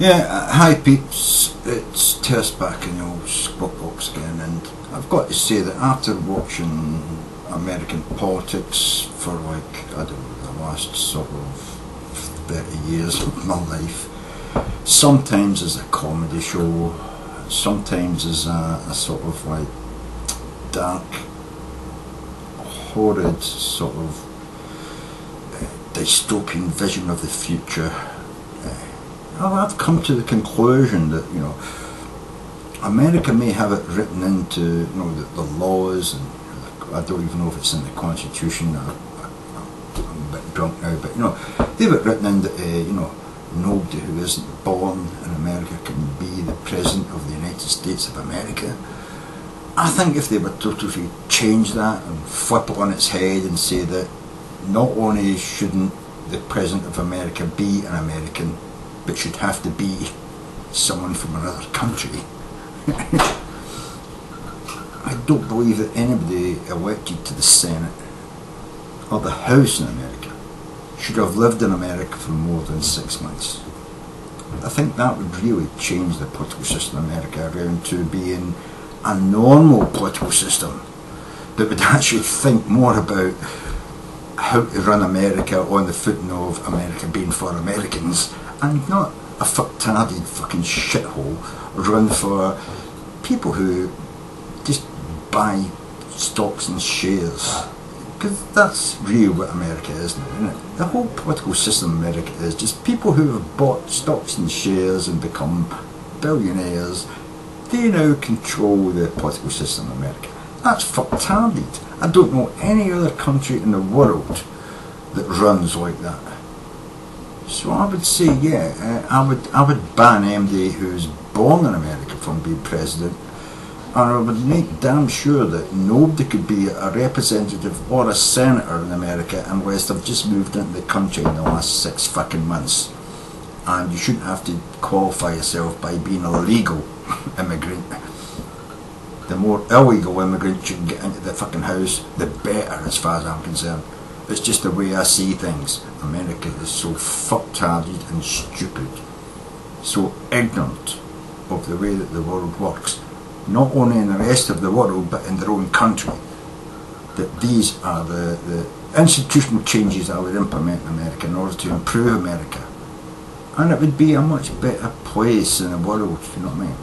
Yeah, hi peeps, it's Tersse back in the old squat box again, and I've got to say that after watching American politics for like, I don't know, the last sort of 30 years of my life, sometimes as a comedy show, sometimes as a sort of like dark, horrid sort of dystopian vision of the future, I've come to the conclusion that, you know, America may have it written into, you know, the laws, and I don't even know if it's in the Constitution. I'm a bit drunk now, but you know, they've it written in that you know, nobody who isn't born in America can be the president of the United States of America. I think if they were totally change that and flip it on its head and say that not only shouldn't the president of America be an American, but should have to be someone from another country. I don't believe that anybody elected to the Senate or the House in America should have lived in America for more than 6 months. I think that would really change the political system in America around to being a normal political system that would actually think more about how to run America on the footing of America being for Americans, and not a fucktarded fucking shithole run for people who just buy stocks and shares. Because that's really what America is now, isn't it? The whole political system in America is just people who have bought stocks and shares and become billionaires. They now control the political system in America. That's fucktarded. I don't know any other country in the world that runs like that. So I would say, yeah, I would ban anybody who's born in America from being president, and I would make damn sure that nobody could be a representative or a senator in America unless they've just moved into the country in the last 6 fucking months. And you shouldn't have to qualify yourself by being a legal immigrant. The more illegal immigrants you can get into the fucking house, the better, as far as I'm concerned. It's just the way I see things. America is so fucktarded and stupid, so ignorant of the way that the world works, not only in the rest of the world but in their own country, that these are the institutional changes I would implement in America in order to improve America. And it would be a much better place in the world, you know what I mean?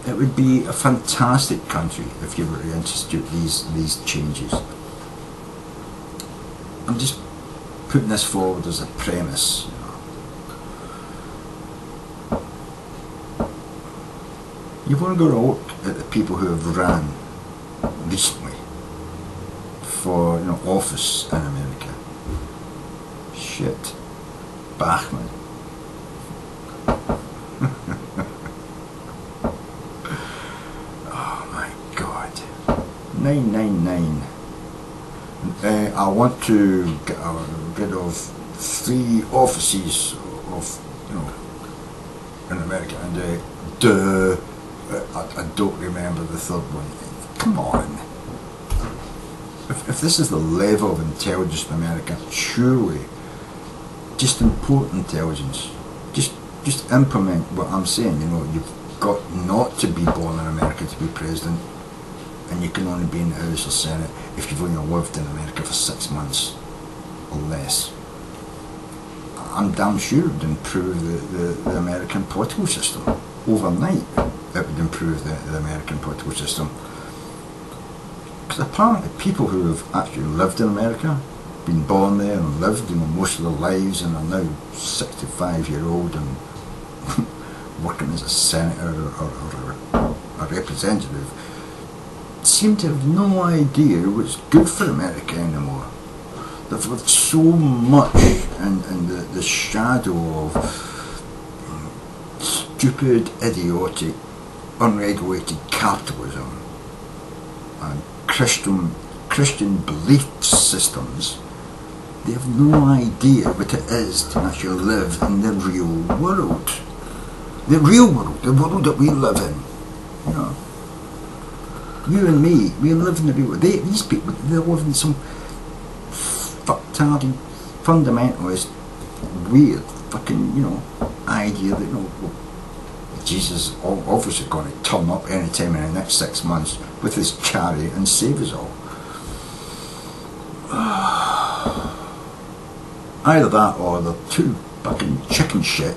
It would be a fantastic country if you were to institute these changes. I'm just putting this forward as a premise. You've only got to look at the people who have ran recently for, you know, office in America. Shit. Bachman. Oh my God. 999. I want to get rid of 3 offices of, you know, in America, and I don't remember the third one. Come on. If this is the level of intelligence in America, surely just import intelligence. Just implement what I'm saying. You know, you've got not to be born in America to be president, and you can only be in the House or Senate if you've only lived in America for 6 months or less. I'm damn sure it would improve the American political system. Overnight, it would improve the American political system. Because apparently people who have actually lived in America, been born there and lived, you know, most of their lives, and are now 65-year-old and working as a senator or a representative, seem to have no idea what's good for America anymore. They've lived so much in the shadow of stupid, idiotic, unregulated capitalism and Christian belief systems. They have no idea what it is to actually live in the real world. The real world, the world that we live in. You know, you and me, we live in the real world. These people, they live in some fucktarded, fundamentalist, weird fucking, you know, idea that, you know, well, Jesus is obviously going to turn up any time in the next 6 months with his chariot and save us all. Either that or they're too fucking chicken shit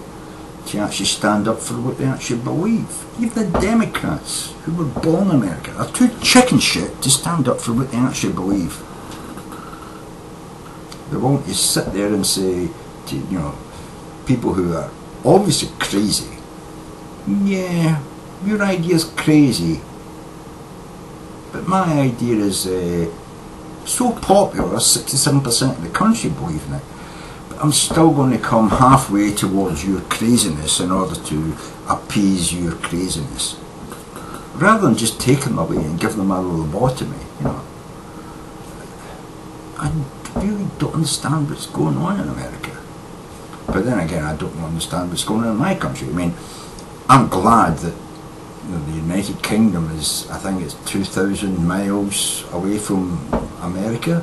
to actually stand up for what they actually believe. Even the Democrats who were born in America are too chicken shit to stand up for what they actually believe. They want to sit there and say to, you know, people who are obviously crazy, yeah, your idea's crazy, but my idea is so popular, 67% of the country believe in it, but I'm still going to come halfway towards your craziness in order to appease your craziness, rather than just take them away and give them a lobotomy, you know. I really don't understand what's going on in America. But then again, I don't understand what's going on in my country. I mean, I'm glad that, you know, the United Kingdom is, I think it's 2,000 miles away from America,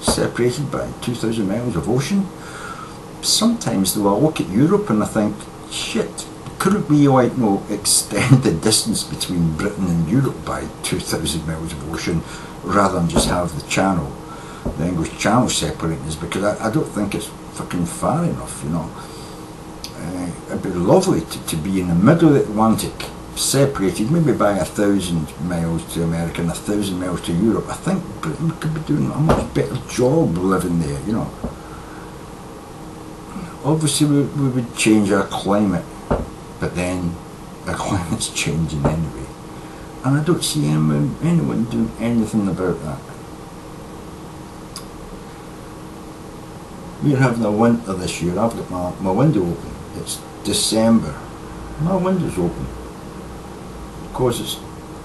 separated by 2,000 miles of ocean. Sometimes though I look at Europe and I think, shit, couldn't we, like, you know, extend the distance between Britain and Europe by 2,000 miles of ocean rather than just have the channel, the English Channel separating us, because I don't think it's fucking far enough, you know. It'd be lovely to be in the middle of the Atlantic, separated maybe by 1,000 miles to America and 1,000 miles to Europe. I think Britain could be doing a much better job living there, you know. Obviously we would change our climate, but then our climate's changing anyway, and I don't see anyone doing anything about that. We're having a winter this year. I've got my window open. It's December. My window's open because it's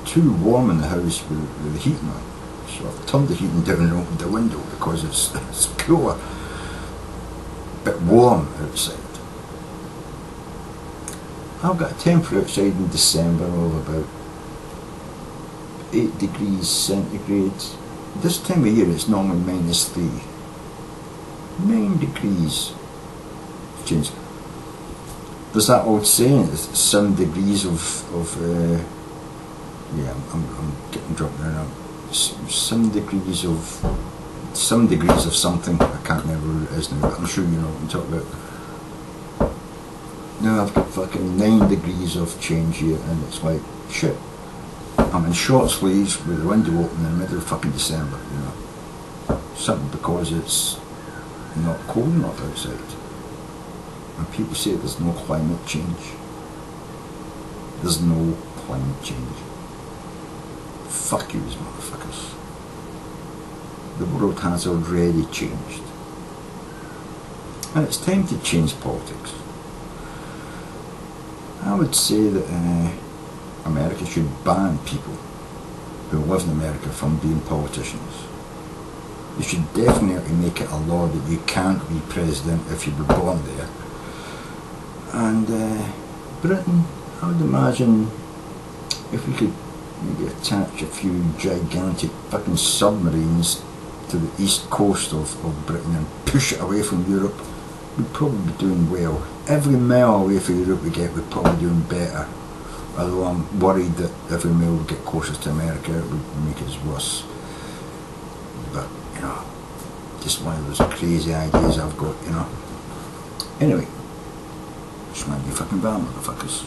too warm in the house with the heating on. So I've turned the heating down and opened the window because it's cooler, but warm outside. I've got a temperature outside in December of about 8 degrees centigrade. This time of year it's normally -3. 9 degrees change. There's that old saying, it's 7 degrees of yeah, I'm getting drunk now. 7 degrees of something. I can't remember what it is now, but I'm sure you know what I'm talking about. Now I've got fucking 9 degrees of change here, and it's like, shit, I'm in short sleeves with the window open in the middle of fucking December, you know. Simply because it's not cold enough outside. And people say there's no climate change. There's no climate change. Fuck yous, motherfuckers. The world has already changed. And it's time to change politics. I would say that America should ban people who live in America from being politicians. They should definitely make it a law that you can't be president if you were born there. And Britain, I would imagine if we could maybe attach a few gigantic fucking submarines to the east coast of Britain and push it away from Europe, we'd probably be doing well. Every mile away from Europe we get, we're probably doing better. Although I'm worried that every mile we get closer to America, it would make us worse. But, you know, just one of those crazy ideas I've got, you know. Anyway, just mind you fucking bad, motherfuckers.